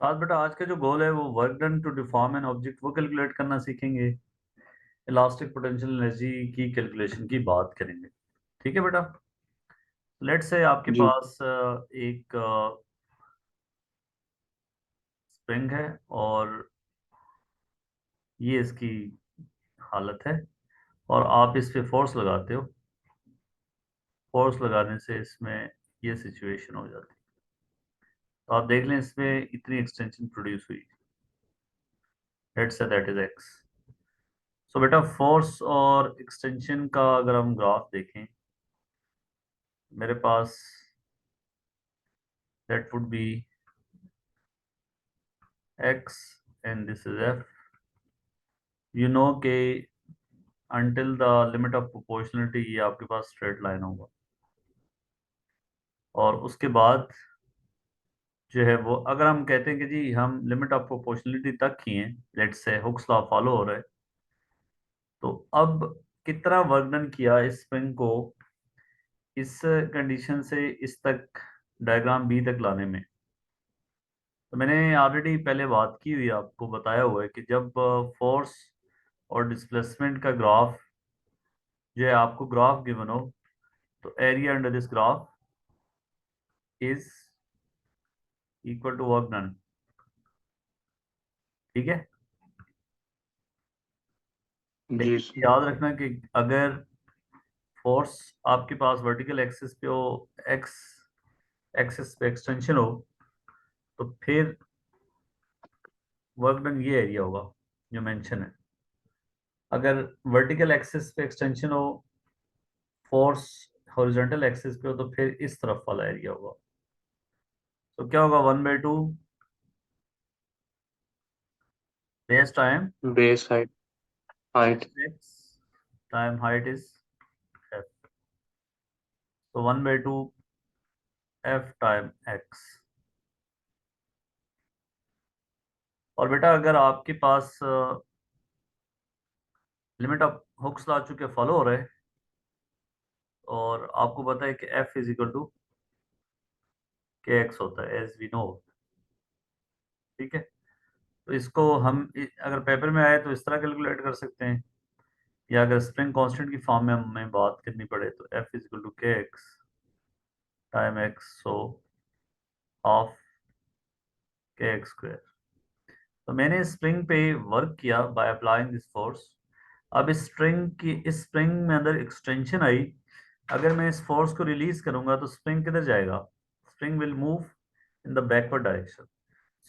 साथ बेटा आज का जो गोल है वो work done to deform an object वो कैलकुलेट करना सीखेंगे। इलास्टिक पोटेंशियल एनर्जी की कैलकुलेशन की बात करेंगे। ठीक है बेटा। लेट से आपके जी। पास एक स्प्रिंग है और ये इसकी हालत है और आप इस पे फोर्स लगाते हो। फोर्स लगाने से इसमें ये सिचुएशन हो जाती है। तो आप देख लें इसमें इतनी एक्सटेंशन प्रोड्यूस हुई। लेट से दैट इज एक्स। सो बेटा फोर्स और एक्सटेंशन का अगर हम ग्राफ देखें मेरे पास that would be x and this is f. You know कि until the limit of proportionality ये आपके पास स्ट्रेट लाइन होगा और उसके बाद जो है वो अगर हम कहते हैं कि जी हम लिमिट ऑफ प्रोपोर्शनलिटी तक ही हैं, let's say Hooke's law follow हो रहा है, तो अब कितना वर्क डन किया इस स्प्रिंग को इस कंडीशन से इस तक डायग्राम बी तक लाने में। तो मैंने ऑलरेडी पहले बात की हुई आपको बताया हुआ है कि जब फोर्स और डिस्प्लेसमेंट का ग्राफ जो है आपको ग्राफ गिवन हो तो area under this graph is equal to work done. ठीक है। जी लेकिन सर। याद रखना कि अगर फोर्स आपके पास वर्टिकल एक्सिस पे हो, एक्स एक्सिस पे एक्सटेंशन हो, तो फिर वर्क डन ये एरिया होगा जो मेंशन है। अगर वर्टिकल एक्सिस पे एक्सटेंशन हो, फोर्स हॉरिजॉन्टल एक्सिस पे हो, तो फिर इस तरफ वाला एरिया होगा। तो क्या होगा 1/2 base time base height. Height. X time height is F. तो 1/2 एफ टाइम एक्स। और बेटा अगर आपके पास लिमिट ऑफ हुक्स लॉ चूंकि फॉलो हो रहे हैं और आपको पता है कि एफ इज इक्वल टू के एक्स होता है एज वी नो। ठीक है। तो इसको हम अगर पेपर में आए तो इस तरह कैलकुलेट कर सकते हैं, या अगर स्प्रिंग कांस्टेंट की फॉर्म में हमें बात करनी पड़े तो एफ इज इक्वल टू के x time x, so half k x square. तो मैंने स्प्रिंग पे वर्क किया बाय अप्लाइंग दिस फोर्स। अब इस स्प्रिंग में अंदर एक्सटेंशन आई। अगर मैं इस फोर्स को रिलीज करूंगा तो स्प्रिंग किधर जाएगा? Spring will move in the backward direction.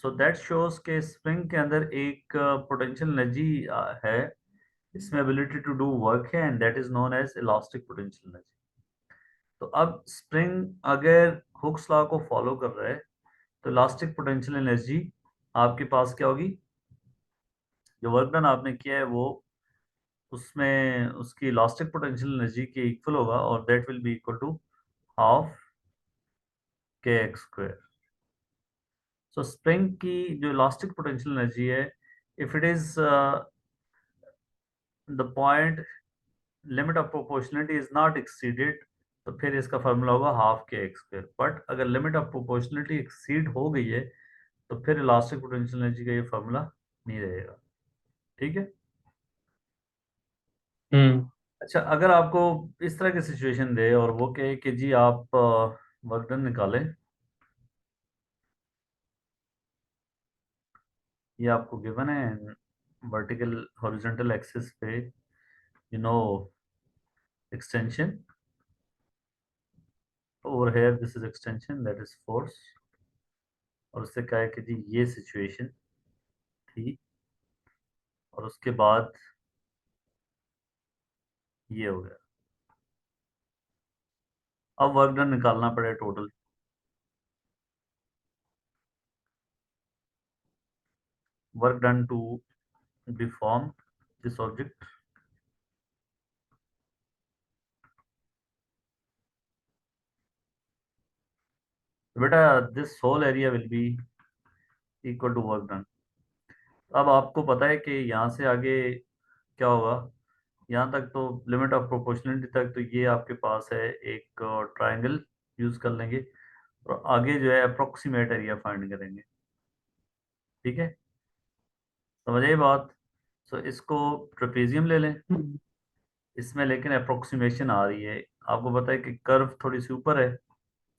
So that shows के स्प्रिंग के अंदर एक पोटेंशियल एनर्जी है, इसमें एबिलिटी टू डू वर्क है, and that is known as elastic potential energy. तो अब स्प्रिंग अगर हुक्स लॉ को फॉलो कर रहा है तो इलास्टिक पोटेंशियल एनर्जी आपके पास क्या होगी? जो वर्क डन आपने किया है वो उसमें उसकी इलास्टिक पोटेंशियल एनर्जी के इक्वल होगा और that will be equal to half k x square. So spring की जो इलास्टिक पोटेंशियल एनर्जी है, if it is the point limit of proportionality is not exceeded, तो फिर इसका फार्मूला होगा half k x square. But अगर limit of proportionality exceed हो गई है तो फिर इलास्टिक पोटेंशियल एनर्जी का ये फार्मूला नहीं रहेगा। ठीक है। हम्म। अच्छा अगर आपको इस तरह की सिचुएशन दे और वो कहे कि जी आप वर्क डन निकालें, ये आपको गिवन है वर्टिकल हॉरिजॉन्टल एक्सिस पे, you know extension over here, this is extension that is force, और उससे कहा है कि जी ये सिचुएशन थी और उसके बाद ये हो गया। अब वर्क डन निकालना पड़े total. Work done to deform this object. बेटा this whole area will be equal to work done. अब आपको पता है कि यहाँ से आगे क्या होगा। यहाँ तक तो लिमिट ऑफ प्रोपोर्शनलिटी तक तो ये आपके पास है एक ट्रायंगल यूज कर लेंगे और आगे जो है अप्रोक्सीमेट एरिया फाइंड करेंगे। ठीक है, समझ आई बात। सो इसको ट्रेपेजियम ले लें, इसमें लेकिन अप्रोक्सीमेशन आ रही है। आपको पता है कि कर्व थोड़ी सी ऊपर है।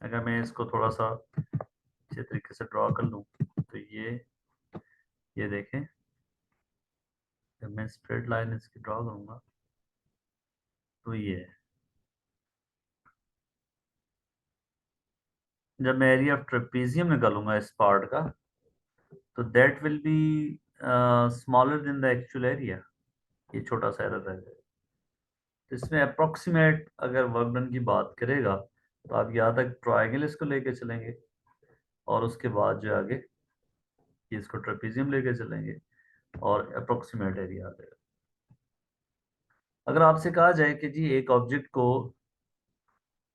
अगर मैं इसको थोड़ा सा अच्छे तरीके से ड्रॉ कर लूँ तो ये देखें, जब मैं स्ट्रेट लाइन इसकी ड्रॉ करूँगा तो ये है। जब मैं एरिया ऑफ ट्रेपेजियम निकालूंगा इस पार्ट का, तो that will be smaller than the actual area. ये छोटा सा एरर है। तो इसमें अप्रोक्सीमेट अगर वर्क डन की बात करेगा तो आप यहाँ तक ट्रायंगल इसको लेके चलेंगे, और उसके बाद जो आगे ये इसको ट्रेपेजियम लेके चलेंगे, और अप्रोक्सीमेट एरिया आ जाएगा। अगर आपसे कहा जाए कि जी एक ऑब्जेक्ट को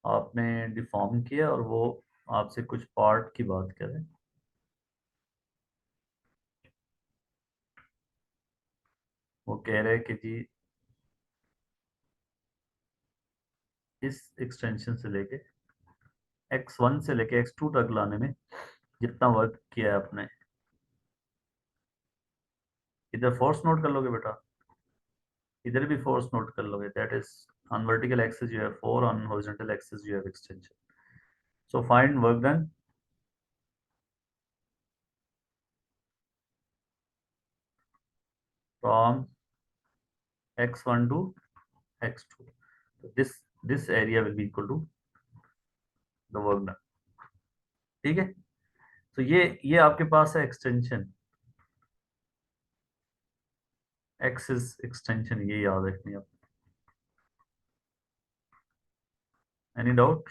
आपने डिफॉर्म किया और वो आपसे कुछ पार्ट की बात करें, वो कह रहे हैं कि जी इस एक्सटेंशन से लेके x1 से लेके x2 तक लाने में जितना वर्क किया है आपने, इधर फोर्स नोट कर लोगे बेटा, इधर भी फोर्स नोट कर लोगे। That is on vertical axis you have 4, on horizontal axis you have extension. So find work done from x1 to x2। So this area will be equal to the work done। ठीक है, तो ये आपके पास है extension, axis extension, ये याद रखनी है। Any doubt?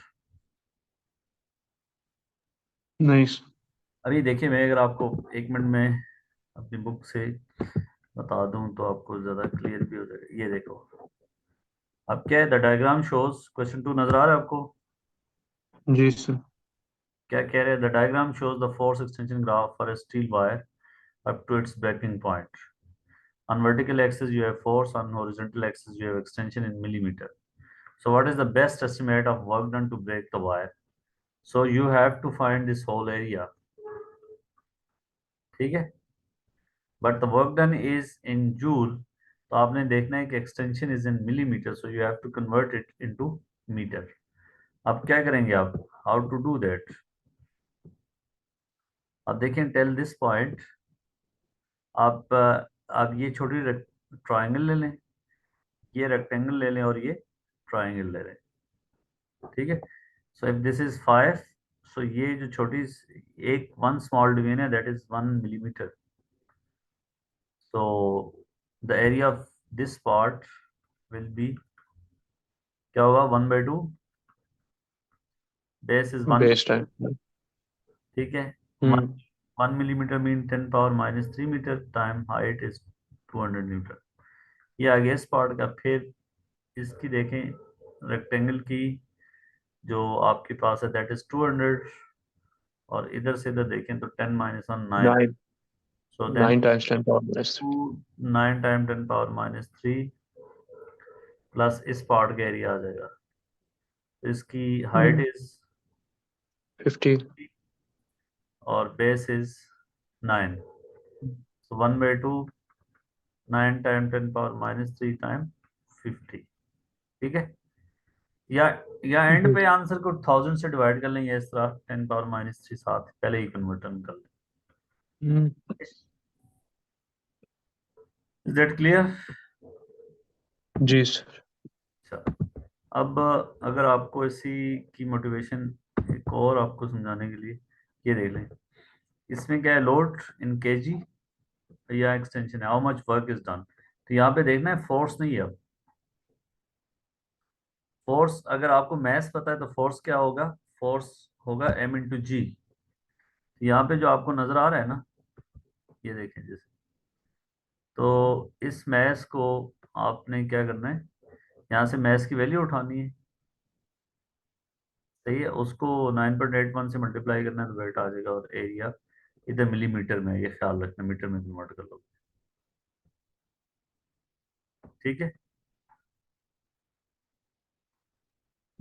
नहीं। अभी देखिए, मैं अगर आपको 1 मिनट में अपनी बुक से बता दूं तो आपको ज़्यादा क्लियर भी हो जाएगा। ये देखो, अब क्या है, द डायग्राम शोज, क्वेश्चन 2 नजर आ रहा है आपको? जी सर। क्या कह रहे हैं? The diagram shows the force extension graph for a steel wire up to its breaking point। On vertical axis you have force, on horizontal axis you have extension in millimeter। So what is the best estimate of work done to break the wire? So you have to find this whole area। ठीक है, but the work done is in joule, तो आपने देखना है कि extension is in millimeter, so you have to convert it into meter। अब क्या करेंगे आप? How to do that? अब देखें, टेल दिस पॉइंट, आप ये छोटी ट्राइंगल ले लें, ये रेक्टेंगल ले लें, और ये ट्राइंगल ले लें। ठीक है, सो इफ दिस इज 5, सो ये जो छोटी एक वन स्मॉल डिवीजन है, that is 1 millimetre. So the area of this part will be, क्या होगा, 1/2, बेस इज 1। बेस्ट है। ठीक है, हम्म। 1 millimetre mean 10⁻³ metre, time height is 200 newton. ये आ गया इस पार्ट का। फिर इसकी देखें, रेक्टेंगल की जो आपके पास है, दैट इज 200, और इधर से इधर देखें तो 10 - 1 9। 9। सो देन 9 × 10⁻³ 9 टाइम 10⁻³ प्लस इस पार्ट का एरिया आ जाएगा। तो इसकी हाइट इज 50। और base is 9। So 1/2, 9 time 10⁻³ time 50। ठीक है, या एंड जी। पे आंसर को 1000 से डिवाइड कर लेंगे, इस तरह 10⁻³ साथ पहले ही कन्वर्टन कर लें। हम्म। Is that clear? जी सर। अच्छा, अब अगर आपको इसी की मोटिवेशन एक और आपको समझाने के लिए, ये देख लें, इसमें क्या है, लोड इन केजी या एक्सटेंशन है, how much work is done. तो यहाँ पे देखना है फोर्स नहीं है। अब फोर्स, अगर आपको मैथ्स पता है तो फोर्स क्या होगा, फोर्स होगा m × g। यहाँ पे जो आपको नजर आ रहा है ना, ये देखें जैसे, तो इस मैथ्स को आपने क्या करना है, यहाँ से मैथ्स की वैल्यू उठानी है। सही है, उसको 9.81 से मल्टीप्लाई करना है तो वेट आ जाएगा, और एरिया इधर मिलीमीटर में है, ये ख्याल रखना, मीटर में कन्वर्ट कर लो। ठीक है,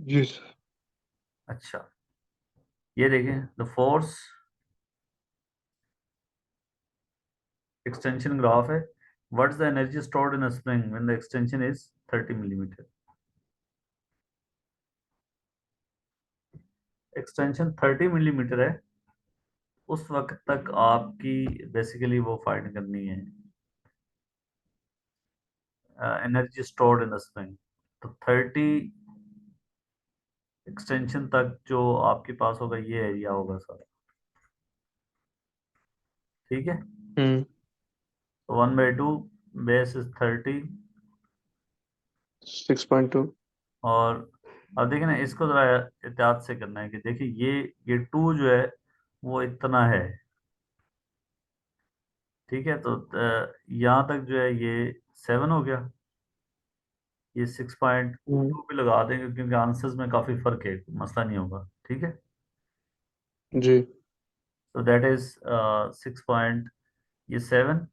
जी सर। अच्छा, ये देखें, द फोर्स एक्सटेंशन ग्राफ है। What is the energy stored in a spring when the extension is 30 millimetre. Extension 30 millimetre है, उस वक्त तक आपकी बेसिकली वो फाइंड करनी है energy stored in the spring. तो 30 एक्सटेंशन तक जो आपके पास होगा ये एरिया होगा सर। ठीक है, हम्म 1/2 बेस इज 30। 6.2। और अब देखिए ना, इसको जरा एहतियात से करना है कि देखिए ये 2 जो है वो इतना है। ठीक है, तो यहाँ तक जो है ये 7 हो गया, ये 6.2 पे लगा देंगे क्योंकि आंसर्स में काफी फर्क है, मसला नहीं होगा। ठीक है, जी तो दैट इज 6 पॉइंट, ये 7,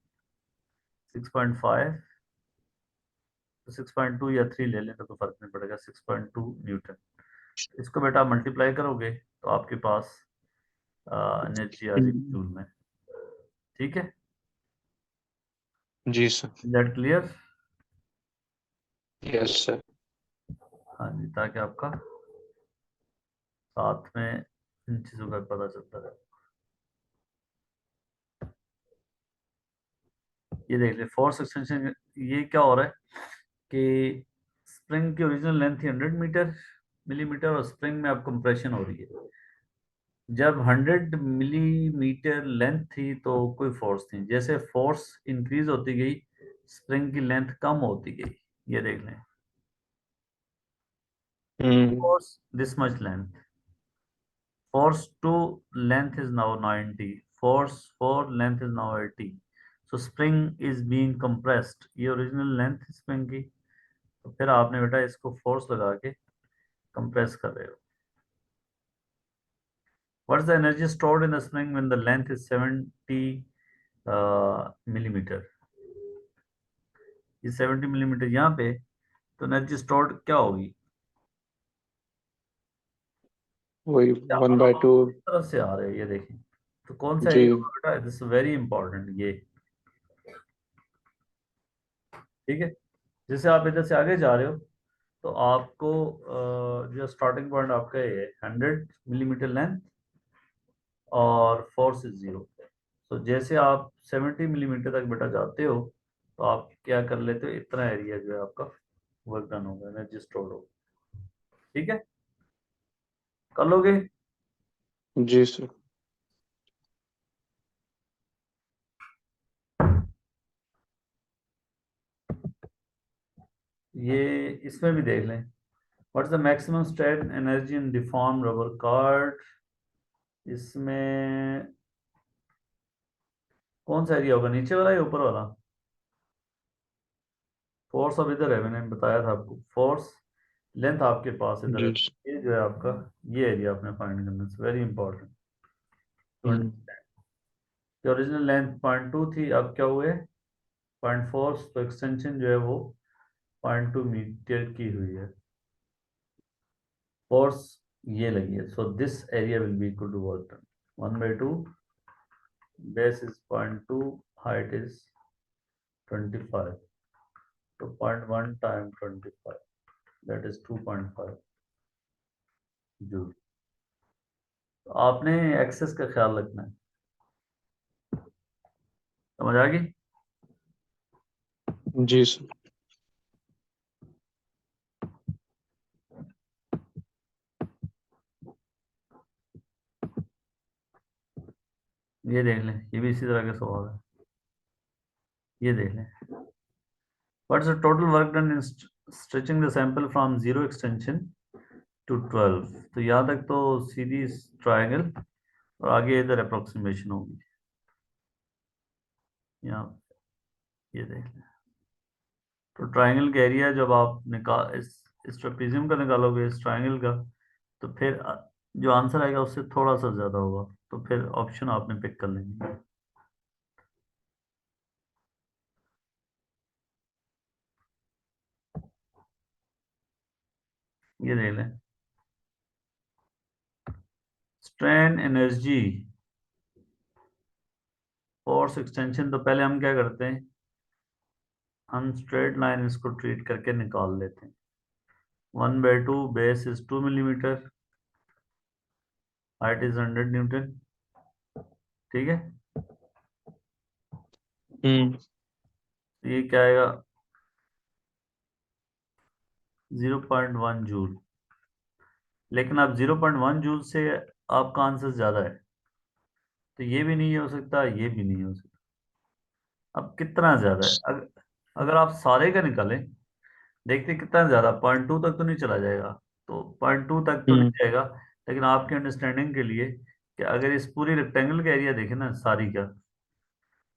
6.5, तो 6.2 या 3 ले लें तो फर्क नहीं पड़ेगा, 6.2 न्यूटन। इसको बेटा मल्टीप्लाई करोगे तो आपके पास एनर्जी आ जाएगी जूल में। ठीक है, जी sir. That clear. Yes sir. हाँ जी, ताकि आपका साथ में इन चीज़ों का पता चलता रहे। ये देख ले फोर्स एक्सटेंशन, ये क्या हो रहा है कि स्प्रिंग की ओरिजिनल लेंथ थी 100 मिलीमीटर और स्प्रिंग में अब कंप्रेशन हो रही है। जब 100 मिलीमीटर लेंथ थी तो कोई फोर्स नहीं, जैसे फोर्स इंक्रीज होती गई स्प्रिंग की लेंथ कम होती गई। ये देख लें, hmm force this much length, force to length is now 90, force for length is now 80, so spring is being compressed। ये ओरिजिनल लेंथ स्प्रिंग की, तो फिर आपने बेटा इसको फोर्स लगा के कंप्रेस कर रहे हो। what is the energy stored in the spring when the length is 70 millimetre. ये 70 मिलीमीटर यहाँ पे, तो एनर्जी स्टोर्ड क्या होगी। वही क्या 1/2। आप इस तरफ से आ रहे हैं, ये देखें, तो कौन सा जी एरिया होगा बेटा, दिस वेरी इंपॉर्टेंट ये। ठीक है, जैसे आप इधर से आगे जा रहे हो तो आपको जो स्टार्टिंग पॉइंट आपका ये है 100 मिलीमीटर लेंथ और फोर्स इज 0। तो जैसे आप 70 मिलीमीटर तक बेटा जाते हो तो आप क्या कर लेते हो, इतना एरिया जो है आपका वर्क डन होगा, एनर्जी स्टोर होगा। ठीक है, कर लोगे। जी सर। ये इसमें भी देख लें, what is the maximum strain energy in deform rubber card. इसमें कौन सा एरिया होगा, नीचे वाला या ऊपर वाला। फोर्स अब इधर है, मैंने बताया था आपको, फोर्स लेंथ आपके पास इधर है। जी ये जो है आपका, ये एरिया आपने फाइंड करना है, very important to hmm understand. Original length 0.2 थी, अब क्या हुए 0.4, तो एक्सटेंशन जो है वो 0.2 मीटर की हुई है। फोर्स ये लगी है, so this area will be equal to work done 1/2, base is 0.2, height is 25, तो 0.1 टाइम 25, दैट इज 2.5 जूल। तो आपने एक्सेस का ख्याल रखना है, समझ आ गई। जी सर। ये देख लें, ये भी इसी तरह का सवाल है, ये देख लें। What's the total work done in stretching the sample from 0 extension to 12। तो यहाँ तक तो सीधी ट्रायंगल और आगे इधर अप्रोक्सीमेशन होगी। यहाँ ये देख लें, तो ट्रायंगल का एरिया जब आप निकाल इस ट्रेपेजियम का निकालोगे, इस ट्रायंगल का, तो फिर जो आंसर आएगा उससे थोड़ा सा ज़्यादा होगा, तो फिर ऑप्शन आपने पिक कर लेंगे। ये देख लें, strain energy for force extension, तो पहले हम क्या करते हैं, हम स्ट्रेट लाइन इसको ट्रीट करके निकाल लेते हैं। 1/2, base is 2 millimetre, height is 100 Newton. ठीक है, हम्म। तो ये क्या आएगा, 0.1 जूल। लेकिन अब 0.1 जूल से आपका आंसर ज्यादा है, तो ये भी नहीं हो सकता, ये भी नहीं हो सकता। अब कितना ज्यादा है, अगर आप सारे का निकालें, देखते कितना ज्यादा, 0.2 तक तो नहीं चला जाएगा, तो 0.2 तक तो हम्म। नहीं जाएगा। लेकिन आपके अंडरस्टैंडिंग के लिए, कि अगर इस पूरी रेक्टेंगल का एरिया देखें ना सारी का,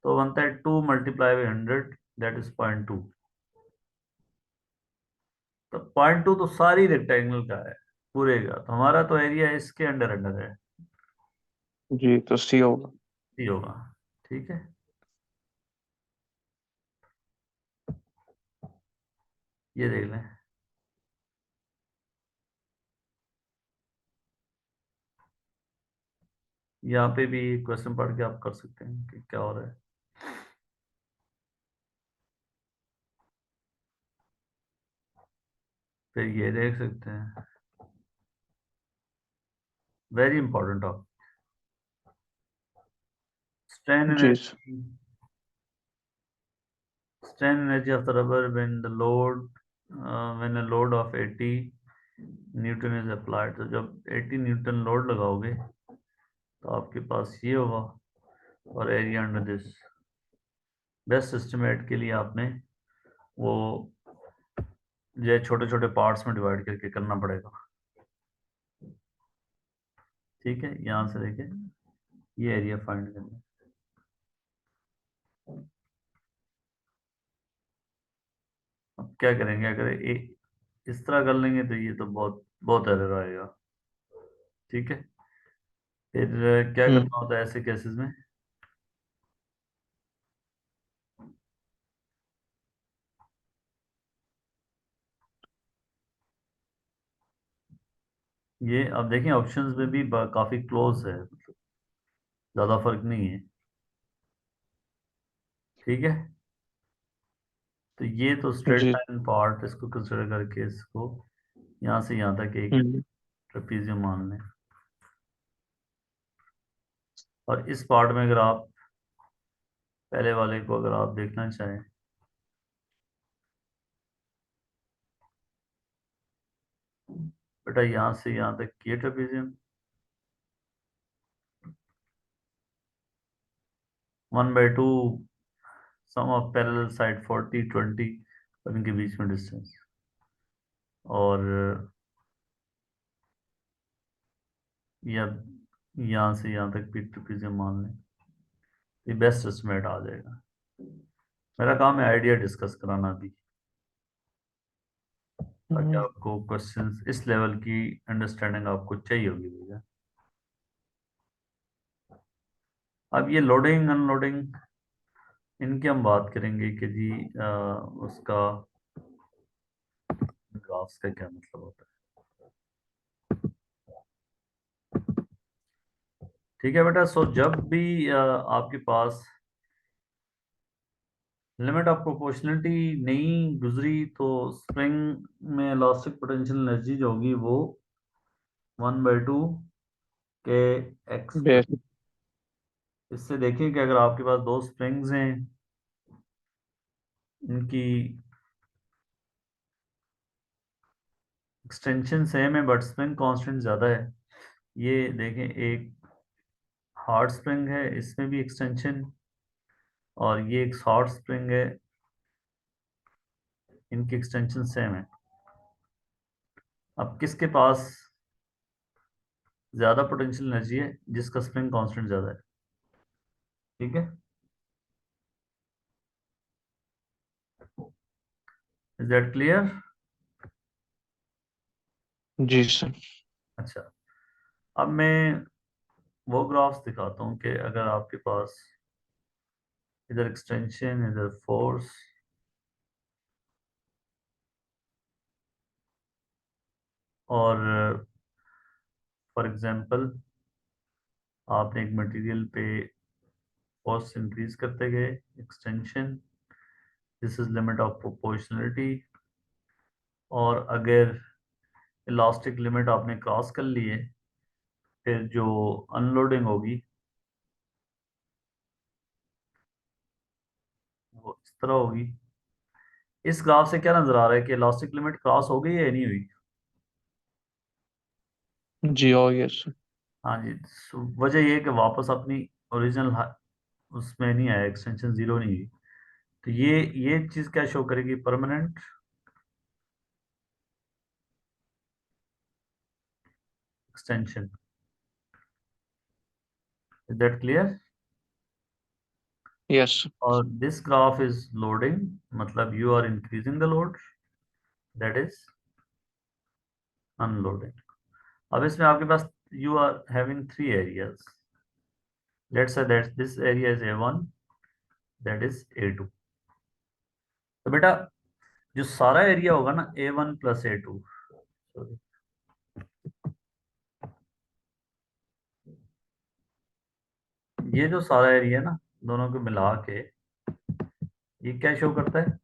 तो बनता है 2 × 100, दैट इज 0.2। तो 0.2 तो सारी रेक्टेंगल का है, पूरे का, तो हमारा तो एरिया इसके अंडर अंडर है, जी, तो सी होगा। ये होगा। ठीक है, ये देख लें। यहाँ पे भी क्वेश्चन पढ़ के आप कर सकते हैं कि क्या हो रहा है। फिर ये देख सकते हैं, वेरी इंपॉर्टेंट ऑफ स्ट्रेन जी sir. Energy, strain energy of the rubber when the load when a load of 80 Newton is applied. तो जब 80 न्यूटन लोड लगाओगे, तो आपके पास ये होगा, और area under this. Best estimate के लिए आपने वो ये छोटे छोटे पार्ट्स में डिवाइड करके करना पड़ेगा। ठीक है, यहाँ से देखे ये एरिया फाइंड करना। अब क्या करेंगे, अगर इस तरह कर लेंगे तो ये तो बहुत बहुत एरर आएगा। ठीक है, फिर क्या हम्म। करना होता है ऐसे केसेस में, ये अब देखें ऑप्शंस में भी काफी क्लोज है, मतलब ज्यादा फर्क नहीं है। ठीक है, तो ये तो स्ट्रेट जी। लाइन पार्ट, इसको कंसिडर करके इसको यहाँ से यहाँ तक एक हम्म। ट्रेपीजियम मान लें। और इस पार्ट में अगर आप पहले वाले को अगर आप देखना चाहें, बेटा यहाँ से यहाँ तक ये trapezium, 1/2 sum of parallel side 40 20, और इनके बीच में डिस्टेंस, और या यहाँ से यहाँ तक भी ट्रेपीजियम मान लें, ये बेस्ट एस्टिमेट आ जाएगा। मेरा काम है आइडिया डिस्कस कराना भी, ताकि हम्म। आपको क्वेश्चंस इस लेवल की अंडरस्टैंडिंग आपको चाहिए होगी भैया। अब ये लोडिंग अनलोडिंग, इनकी हम बात करेंगे कि जी उसका ग्राफ्स का क्या मतलब होता है। ठीक है बेटा, सो जब भी आपके पास लिमिट ऑफ प्रोपोर्शनलिटी नहीं गुजरी, तो स्प्रिंग में इलास्टिक पोटेंशियल एनर्जी जो होगी वो 1/2 के एक्स। बेस। इससे देखिए कि अगर आपके पास दो स्प्रिंग्स हैं, इनकी एक्सटेंशन सेम है बट स्प्रिंग कांस्टेंट ज़्यादा है। ये देखें, एक हार्ड स्प्रिंग है, इसमें भी एक्सटेंशन, और ये एक शॉर्ट स्प्रिंग है, इनकी एक्सटेंशन सेम है। अब किसके पास ज़्यादा पोटेंशियल एनर्जी है, जिसका स्प्रिंग कांस्टेंट ज़्यादा है। ठीक है, इज दैट क्लियर? जी सर। अच्छा, अब मैं वो ग्राफ्स दिखाता हूँ कि अगर आपके पास इधर एक्सटेंशन, इधर फोर्स, और फॉर एग्जांपल आपने एक मटेरियल पे फोर्स इंक्रीज करते गए, extension, this is limit of proportionality. और अगर इलास्टिक लिमिट आपने क्रॉस कर ली है, फिर जो अनलोडिंग होगी वो इस तरह होगी। इस ग्राफ से क्या नजर आ रहा है कि इलास्टिक लिमिट क्रॉस हो गई है या नहीं हुई? जी और यस सर। हाँ जी। वजह ये है कि वापस अपनी ओरिजिनल उसमें नहीं आया, एक्सटेंशन जीरो नहीं हुई। तो ये चीज क्या शो करेगी? Permanent extension. Is that clear? Yes और दिस ग्राफ इज लोडिंग, मतलब you are increasing the load, that is unloading. अब इसमें आपके पास you are having three areas, let's say that this area is A1, that is A2। तो बेटा जो सारा एरिया होगा ना A1 प्लस A2, सॉरी, ये जो सारा एरिया है ना दोनों को मिला के ये क्या शो करता है?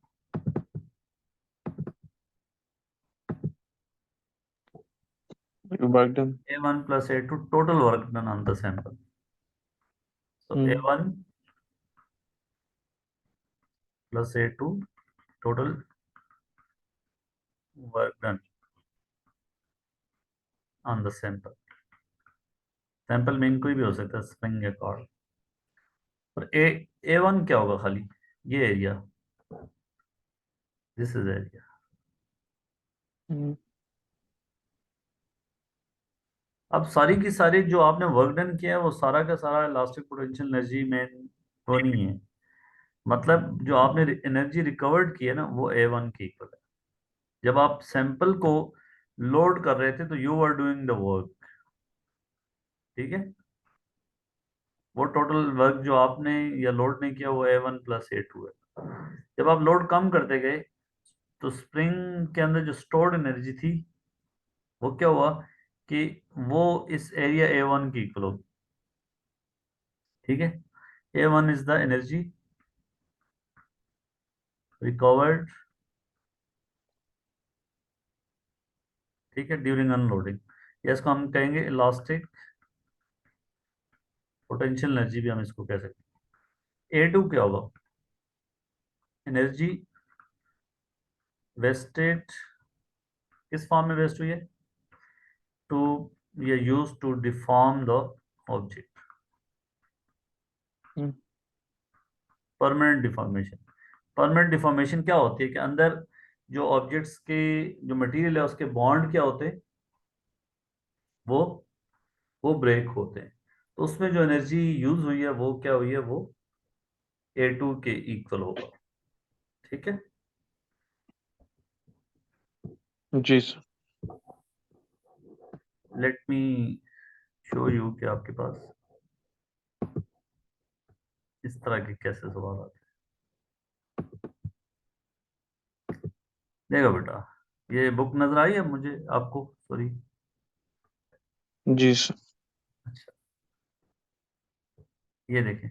Work done. A1 plus A2 total work done on the sample. So hmm A1 plus A2 total work done on the sample. Sample में कोई भी हो सकता है, स्प्रिंग या कॉर्ड। और A1 क्या होगा? खाली ये एरिया, दिस इज एरिया। हम्म अब सारी की सारी जो आपने वर्क डन किया है वो सारा का सारा इलास्टिक पोटेंशियल एनर्जी में वो नहीं है। मतलब जो आपने एनर्जी रिकवर्ड की है ना वो A1 की इक्वल है। जब आप सैंपल को लोड कर रहे थे तो you are doing the work, ठीक है। वो टोटल वर्क जो आपने या लोड नहीं किया वो A1 प्लस A2 है। जब आप लोड कम करते गए तो स्प्रिंग के अंदर जो स्टोर्ड एनर्जी थी वो क्या हुआ कि वो इस एरिया A1 की इक्वल होगी, ठीक है। A1 is the energy recovered, ठीक है, ड्यूरिंग अनलोडिंग। या इसको हम कहेंगे इलास्टिक पोटेंशियल एनर्जी भी हम इसको कह सकते हैं। A2 क्या होगा? एनर्जी वेस्टेड, किस फॉर्म में वेस्ट हुई है? टू या use to deform the object, hmm permanent deformation. Permanent deformation क्या होती है कि अंदर जो ऑब्जेक्ट्स के जो मटेरियल है उसके बॉन्ड क्या होते हैं, वो वो ब्रेक होते हैं। तो उसमें जो एनर्जी यूज हुई है वो क्या हुई है? वो A2 के इक्वल होगा, ठीक है। जी sir. Let me show you कि आपके पास इस तरह के कैसे सवाल आते हैं। देखो बेटा, ये बुक नजर आई है मुझे आपको, सॉरी। जी सर। अच्छा, ये देखें,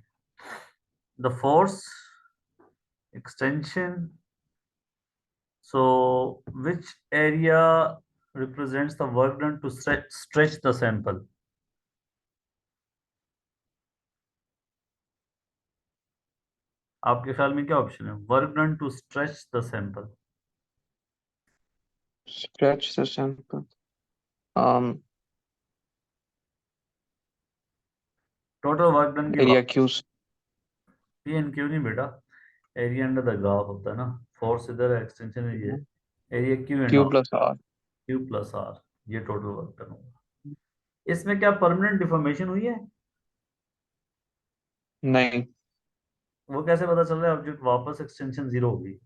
the force extension, so which area represents the work done to stretch the sample? आपके ख्याल में क्या ऑप्शन है? Work done to stretch the sample. Scratch the sample. um total work done की एरिया बात। क्यू। पी एन क्यू नहीं बेटा, area under the graph होता है ना। फोर्स इधर है, एक्सटेंशन है ये, area Q and Q R, plus R. Q plus R, ये टोटल वर्क डन होगा। इसमें क्या परमानेंट डिफॉर्मेशन हुई है? नहीं। वो कैसे पता चल रहा है? ऑब्जेक्ट वापस एक्सटेंशन जीरो होगी,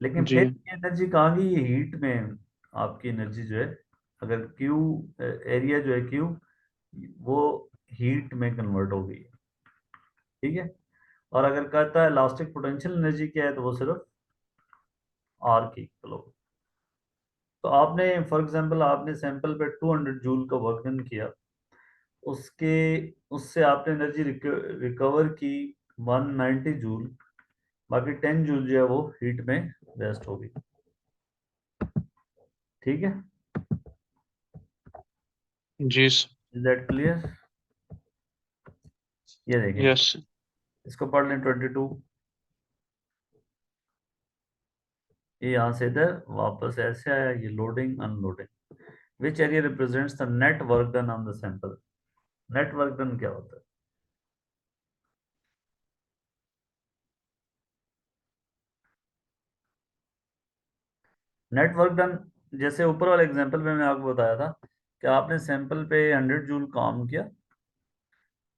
लेकिन जी। फिर ये एनर्जी कहाँ गई? ये हीट में आपकी एनर्जी जो है, अगर क्यू एरिया जो है क्यू, वो हीट में कन्वर्ट हो गई है, ठीक है। और अगर कहता है इलास्टिक पोटेंशियल एनर्जी क्या है तो वो सिर्फ आर की इक्वल होगी। तो आपने फॉर एग्जांपल आपने सैंपल पे 200 जूल का वर्क डन किया, उसके उससे आपने एनर्जी रिकवर की 190 जूल, बाकी 10 जूल जो है वो हीट में वेस्ट होगी। ठीक है, जी सर। Is that clear? ये देखें, यस सर। इसको पढ़ लें 22, ये यहाँ से इधर वापस ऐसे आया, ये loading unloading. Which area represents the net work done on the sample? Net work done क्या होता है? नेट वर्क डन, जैसे ऊपर वाले एग्जांपल में मैंने आपको बताया था कि आपने सैंपल पे 100 जूल काम किया,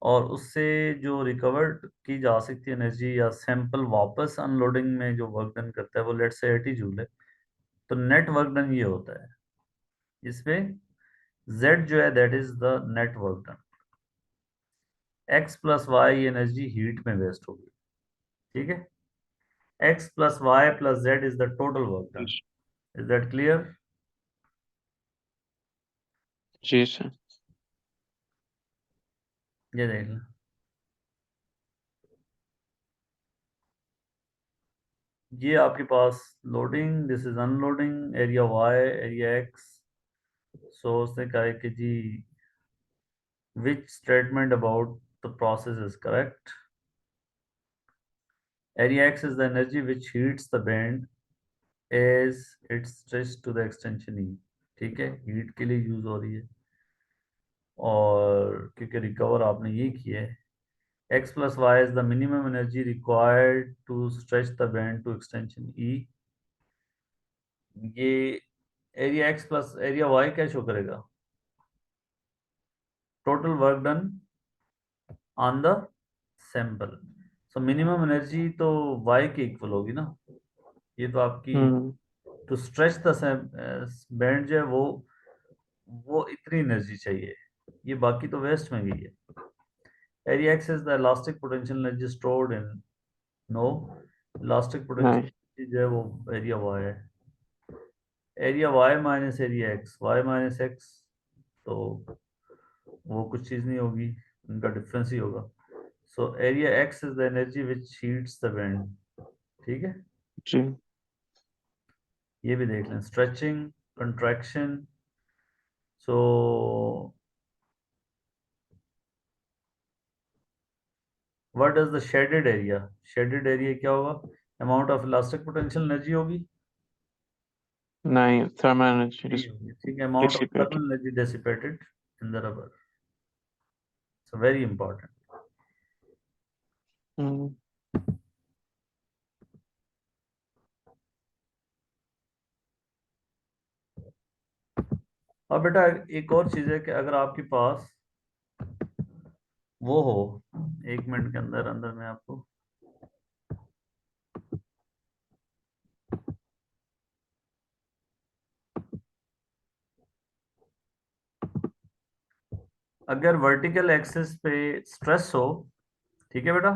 और उससे जो रिकवर्ड की जा सकती एनर्जी या सैंपल वापस अनलोडिंग में जो वर्क डन करता है वो लेट से 80 जूल है। तो नेट वर्क डन ये होता है, इसमें Z जो है that is the net work done. x plus y energy heat में वेस्ट होगी। ठीक है, x plus y plus Z is the total work done. Is that clear? जी सर। ये देख लें, ये आपके पास loading, this is unloading, area y, area x। So उसने कहा है कि जी which statement about the process is correct? Area x is the energy which heats the band as it's stretched to the extension E। ठीक है, heat के लिए use हो रही है, और क्योंकि रिकवर आपने ये किया है, x plus y is the minimum energy required to stretch the band to extension E। ये area x plus area y क्या शो करेगा? Total work done on the sample. So minimum energy तो y के equal होगी ना, ये तो आपकी हम्म। टू स्ट्रेच द बैंड जो है वो इतनी एनर्जी चाहिए, ये बाकी तो वेस्ट में गई है। Area x is the elastic potential energy stored in, no, elastic नहीं। पोटेंशियल जो है वो एरिया वाई है। Area Y minus area X, Y minus X, तो वो कुछ चीज़ नहीं होगी, उनका डिफरेंस ही होगा। So area x is the energy which heats the band. ठीक है, जी। ये भी देख लें, stretching, contraction. So what does the shaded area? Shaded area क्या होगा? Amount of elastic potential energy होगी? नहीं, थर्मल एनर्जी नहीं होगी। ठीक है, amount of dissipated. Thermal energy dissipated in the rubber. So very important. Hmm. अब बेटा एक और चीज है कि अगर आपके पास वो हो, 1 मिनट के अंदर अंदर मैं आपको, अगर वर्टिकल एक्सिस पे स्ट्रेस हो, ठीक है बेटा,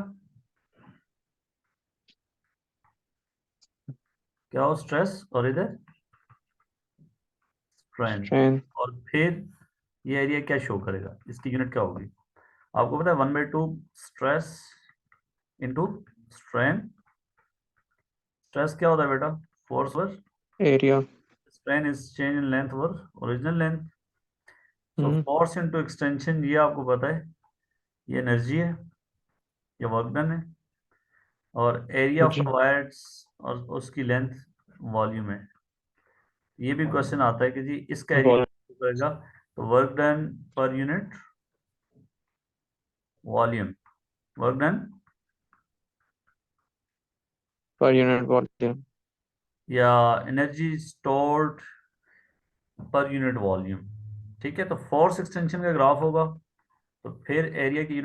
क्या हो? स्ट्रेस, और इधर स्ट्रेन, स्ट्रेन। और फिर ये एरिया क्या शो करेगा, इसकी यूनिट क्या होगी? आपको पता है 1/2 स्ट्रेस इंटू स्ट्रेन। स्ट्रेस क्या होता है बेटा? Force over area. Strain is change in length over original length. So hmm. Force into extension, ये आपको पता है, ये एनर्जी है, ये वर्क डन है, और एरिया ऑफ द जी। वायर्स और उसकी लेंथ वॉल्यूम है। ये भी क्वेश्चन आता है कि जी इसका वॉल एरिया करेगा, तो work done per unit volume, work done per unit volume. या energy stored per unit volume. ठीक है, तो फोर्स एक्सटेंशन का ग्राफ होगा, तो फिर एरिया की यूनिट